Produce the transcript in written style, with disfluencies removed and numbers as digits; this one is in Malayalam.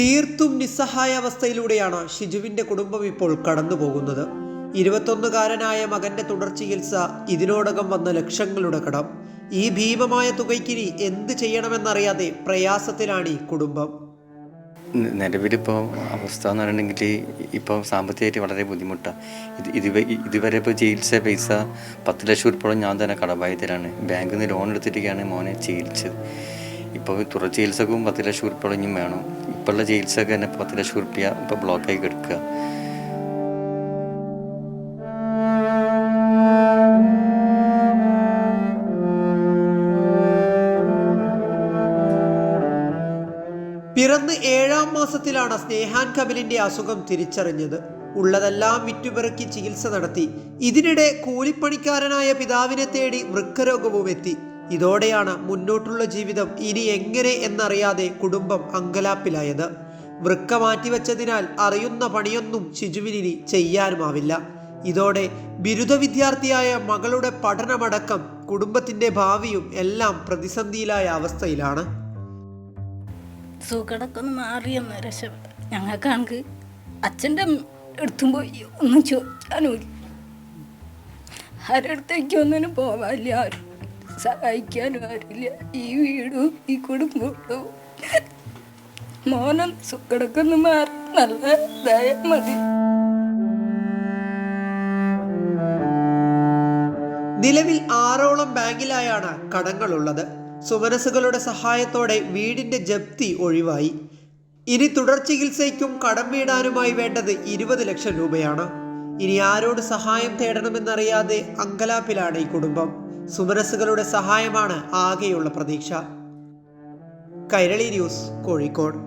തീർത്തും നിസ്സഹായാവസ്ഥയിലൂടെയാണ് ഷിജുവിൻ്റെ കുടുംബം ഇപ്പോൾ കടന്നുപോകുന്നത്. 21-കാരനായ മകന്റെ തുടർ ചികിത്സ, ഇതിനോടകം വന്ന ലക്ഷങ്ങളുടെ കടം. ഈ ഭീമമായ തുകയ്ക്കിനി എന്ത് ചെയ്യണമെന്നറിയാതെ പ്രയാസത്തിലാണ് ഈ കുടുംബം. നിലവിലിപ്പോൾ അവസ്ഥ എന്ന് പറഞ്ഞിട്ടുണ്ടെങ്കിൽ ഇപ്പോൾ സാമ്പത്തികമായിട്ട് വളരെ ബുദ്ധിമുട്ടാണ്. ഇതുവരെ ഇപ്പോൾ ചികിത്സ പൈസ 10 ലക്ഷം ഉൾപ്പെടെ ഞാൻ തന്നെ കടബാധ്യതയിലാണ്. ബാങ്കിൽ നിന്ന് ലോൺ എടുത്തിട്ടൊക്കെയാണ് മോനെ ചികിത്സിച്ചത്. ഇപ്പോൾ തുടർ ചികിത്സക്കും 10 ലക്ഷം ഉൾപ്പെടെ ഇനിയും വേണം. ഇപ്പോഴുള്ള ചികിത്സക്ക് തന്നെ 10 ലക്ഷം ഉറുപ്പ്യ ഇപ്പോൾ ബ്ലോക്കായി കിടക്കുക. പിറന്ന് 7-ാം മാസത്തിലാണ് സ്നേഹാൻ കപിലിന്റെ അസുഖം തിരിച്ചറിഞ്ഞത്. ഉള്ളതെല്ലാം വിറ്റുപിറക്കി ചികിത്സ നടത്തി. ഇതിനിടെ കൂലിപ്പണിക്കാരനായ പിതാവിനെ തേടി വൃക്കരോഗവും എത്തി. ഇതോടെയാണ് മുന്നോട്ടുള്ള ജീവിതം ഇനി എങ്ങനെ എന്നറിയാതെ കുടുംബം അങ്കലാപ്പിലായത്. വൃക്ക മാറ്റിവെച്ചതിനാൽ അറിയുന്ന പണിയൊന്നും ഷിജുവിനി ചെയ്യാനുമാവില്ല. ഇതോടെ ബിരുദ വിദ്യാർത്ഥിയായ മകളുടെ പഠനമടക്കം കുടുംബത്തിന്റെ ഭാവിയും എല്ലാം പ്രതിസന്ധിയിലായ അവസ്ഥയിലാണ്. സുഖടക്കൊന്ന് മാറിയെന്ന് രക്ഷപ്പെട്ട ഞങ്ങൾക്കാണെങ്കിൽ അച്ഛൻ്റെ അടുത്തും പോയി ഒന്നും ചോദിക്കാനും ആരടുത്തേക്ക് ഒന്നിനും പോവാനില്ല, ആരും സഹായിക്കാനും ആരില്ല. ഈ വീടും ഈ കുടുംബവും മോനും സുഖടക്കൊന്ന് മാറി നല്ല ഇതായ മതി. നിലവിൽ 6ഓളം ബാങ്കിലായാണ് കടങ്ങളുള്ളത്. സുമനസുകളുടെ സഹായത്തോടെ വീടിന്റെ ജപ്തി ഒഴിവായി. ഇനി തുടർ ചികിത്സയ്ക്കും കടം വീടാനുമായി വേണ്ടത് 20 ലക്ഷം രൂപയാണ്. ഇനി ആരോട് സഹായം തേടണമെന്നറിയാതെ അങ്കലാപ്പിലാണ് ഈ കുടുംബം. സുമനസുകളുടെ സഹായമാണ് ആകെയുള്ള പ്രതീക്ഷ. കൈരളി ന്യൂസ്, കോഴിക്കോട്.